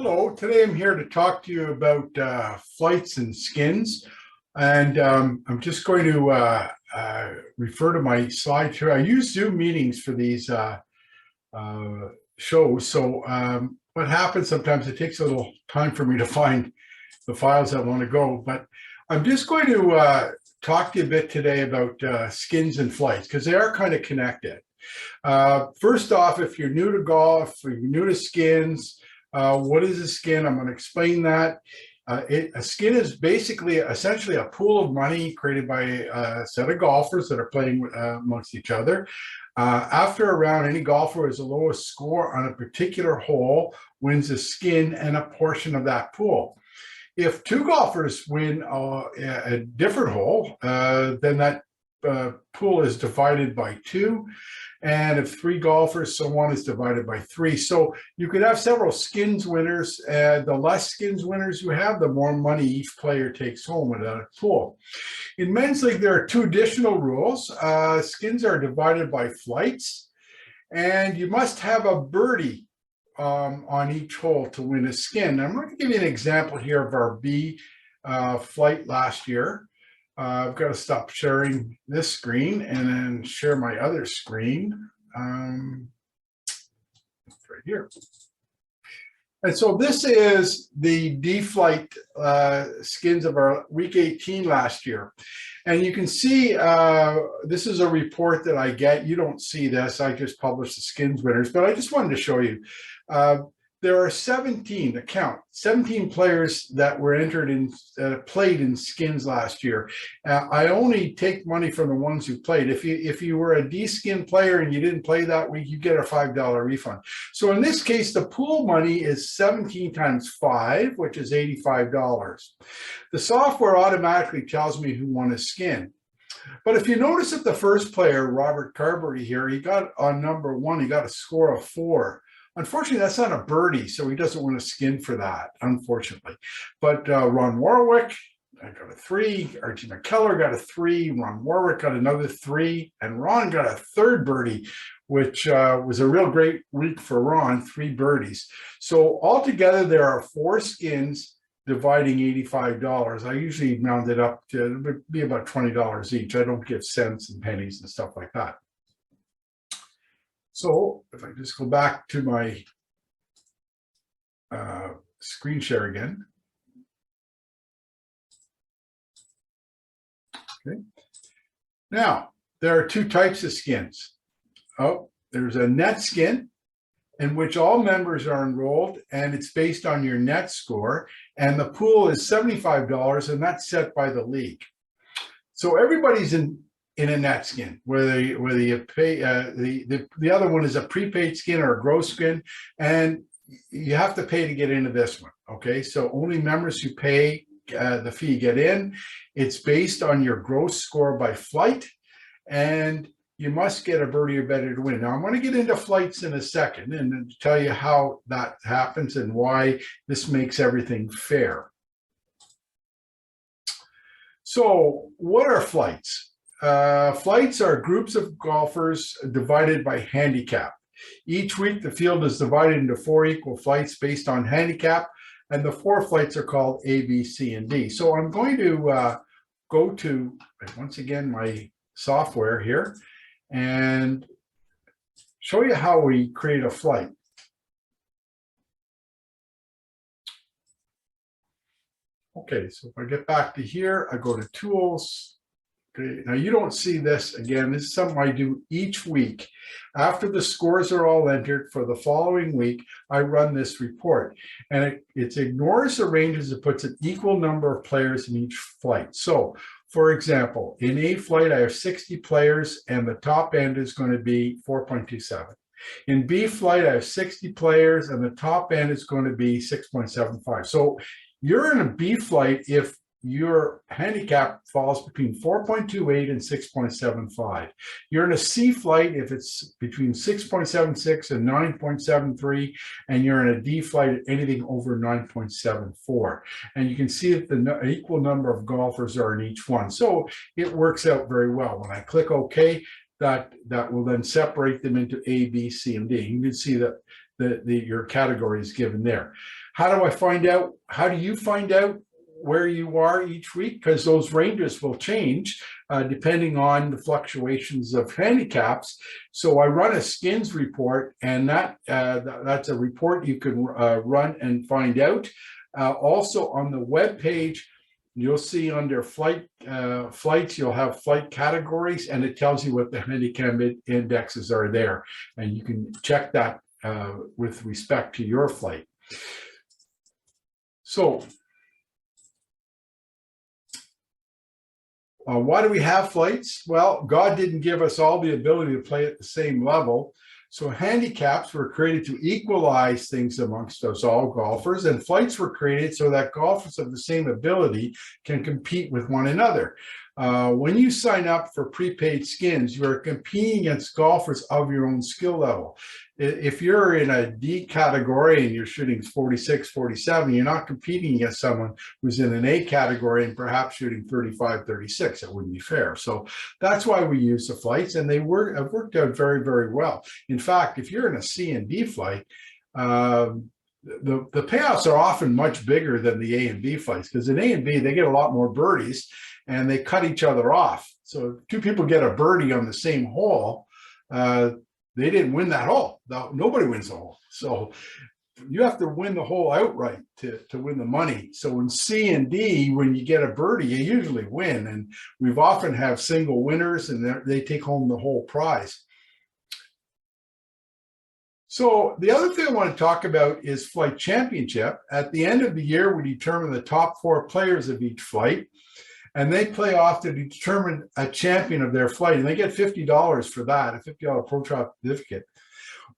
Hello, today I'm here to talk to you about flights and skins. And I'm just going to refer to my slideshow. I use Zoom meetings for these shows. So what happens sometimes, it takes a little time for me to find the files I want to go. But I'm just going to talk to you a bit today about skins and flights, because they are kind of connected. First off, if you're new to golf, or you're new to skins, what is a skin? I'm going to explain that. A skin is basically, essentially a pool of money created by a set of golfers that are playing amongst each other. After a round, any golfer who has the lowest score on a particular hole wins a skin and a portion of that pool. If two golfers win a different hole, then that pool is divided by two. And if three golfers, so one is divided by three. So you could have several skins winners. The less skins winners you have, the more money each player takes home with a pool. In men's league, there are two additional rules. Skins are divided by flights, and you must have a birdie on each hole to win a skin. I'm going to give you an example here of our B flight last year. I've got to stop sharing this screen and then share my other screen right here. And so this is the D flight skins of our week 18 last year. And you can see this is a report that I get. You don't see this. I just published the skins winners, but I just wanted to show you. There are 17 players that were entered in, played in skins last year. I only take money from the ones who played. If you were a D skin player and you didn't play that week, you get a $5 refund. So in this case, the pool money is 17 times 5, which is $85. The software automatically tells me who won a skin. But if you notice that the first player, Robert Carberry here, he got on number 1, he got a score of 4. Unfortunately, that's not a birdie, so he doesn't win a skin for that, unfortunately. But Ron Warwick, I got a 3. Archie McKellar got a 3. Ron Warwick got another 3. And Ron got a 3rd birdie, which was a real great week for Ron, 3 birdies. So altogether, there are 4 skins dividing $85. I usually round it up to be about $20 each. I don't give cents and pennies and stuff like that. So if I just go back to my screen share again. Okay. Now, there are 2 types of skins. Oh, there's a net skin in which all members are enrolled, and it's based on your net score. And the pool is $75, and that's set by the league. So everybody's in a net skin, whether you pay, the other one is a prepaid skin or a gross skin, and you have to pay to get into this one, okay? So only members who pay the fee get in. It's based on your gross score by flight, and you must get a birdie or better to win. Now, I'm going to get into flights in a second and tell you how that happens and why this makes everything fair. So what are flights? Flights are groups of golfers divided by handicap. Each week, the field is divided into 4 equal flights based on handicap, and the 4 flights are called A, B, C, and D. So I'm going to go to, once again, my software here and show you how we create a flight. Okay, so if I get back to here, I go to Tools. Okay, now you don't see this again. This is something I do each week. After the scores are all entered for the following week, I run this report. And it ignores the ranges. It puts an equal number of players in each flight. So, for example, in A flight, I have 60 players, and the top end is going to be 4.27. In B flight, I have 60 players, and the top end is going to be 6.75. So you're in a B flight if your handicap falls between 4.28 and 6.75. You're in a C flight if it's between 6.76 and 9.73, and you're in a D flight anything over 9.74. And you can see that the equal number of golfers are in each one. So it works out very well. When I click OK, that will then separate them into A, B, C, and D. You can see that your category is given there. How do I find out? How do you find out where you are each week? Because those ranges will change depending on the fluctuations of handicaps. So I run a skins report, and that's a report you can run and find out. Also on the web page, you'll see under flights, you'll have flight categories, and it tells you what the handicap indexes are there. And you can check that with respect to your flight. So why do we have flights? Well, God didn't give us all the ability to play at the same level. So handicaps were created to equalize things amongst us all golfers, and flights were created so that golfers of the same ability can compete with one another. When you sign up for prepaid skins, you are competing against golfers of your own skill level. If you're in a D category and you're shooting 46, 47, you're not competing against someone who's in an A category and perhaps shooting 35, 36. That wouldn't be fair. So that's why we use the flights, and they have worked out very, very well. In fact, if you're in a C and D flight, the payouts are often much bigger than the A and B flights, because in A and B, they get a lot more birdies and they cut each other off. So if two people get a birdie on the same hole, they didn't win that hole. Nobody wins the hole. So you have to win the hole outright to win the money. So in C and D, when you get a birdie, you usually win. And we've often have single winners, and they take home the whole prize. So the other thing I want to talk about is flight championship. At the end of the year, we determine the top 4 players of each flight, and they play off to determine a champion of their flight, and they get $50 for that, a $50 Pro Shop certificate.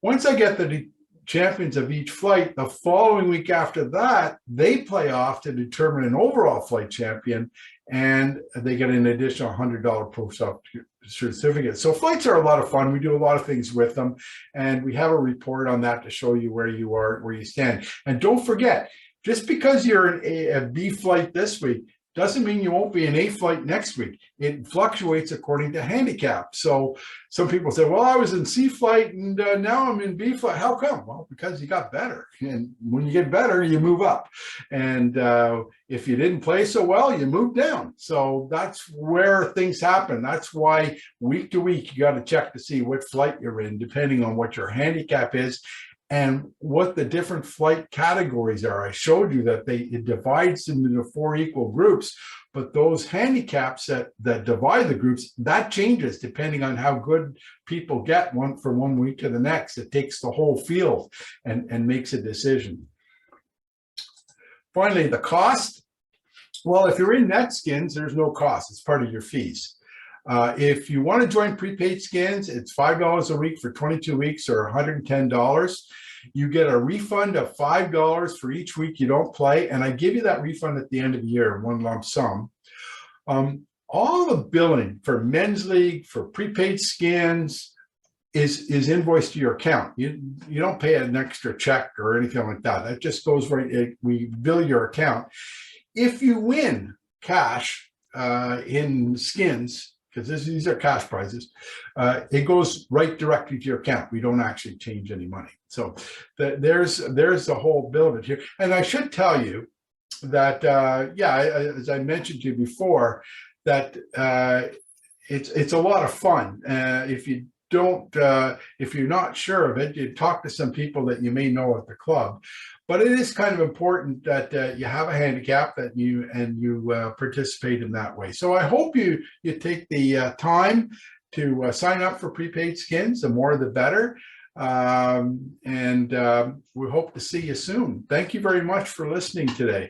Once I get the champions of each flight, the following week after that, they play off to determine an overall flight champion, and they get an additional $100 Pro Shop certificate. So flights are a lot of fun. We do a lot of things with them, and we have a report on that to show you where you are, where you stand. And don't forget, just because you're in a B flight this week doesn't mean you won't be an A flight next week. It fluctuates according to handicap. So some people say, well, I was in C flight and now I'm in B flight. How come? Well, because you got better. And when you get better, you move up. And if you didn't play so well, you move down. So that's where things happen. That's why week to week, you got to check to see what flight you're in, depending on what your handicap is and what the different flight categories are. I showed you that it divides them into 4 equal groups, but those handicaps that divide the groups, that changes depending on how good people get from one week to the next. It takes the whole field and makes a decision. Finally, the cost. Well, if you're in net skins, there's no cost. It's part of your fees. If you want to join prepaid skins, it's $5 a week for 22 weeks or $110. You get a refund of $5 for each week you don't play, and I give you that refund at the end of the year, one lump sum. All the billing for men's league, for prepaid skins, is invoiced to your account. You don't pay an extra check or anything like that. That just goes right. We bill your account. If you win cash in skins, because these are cash prizes, it goes right directly to your account. We don't actually change any money. So there's the whole bill of it here. And I should tell you that, as I mentioned to you before, that it's a lot of fun. If you're not sure of it, you talk to some people that you may know at the club. But it is kind of important that you have a handicap that you participate in that way. So I hope you take the time to sign up for prepaid skins. The more, the better. We hope to see you soon. Thank you very much for listening today.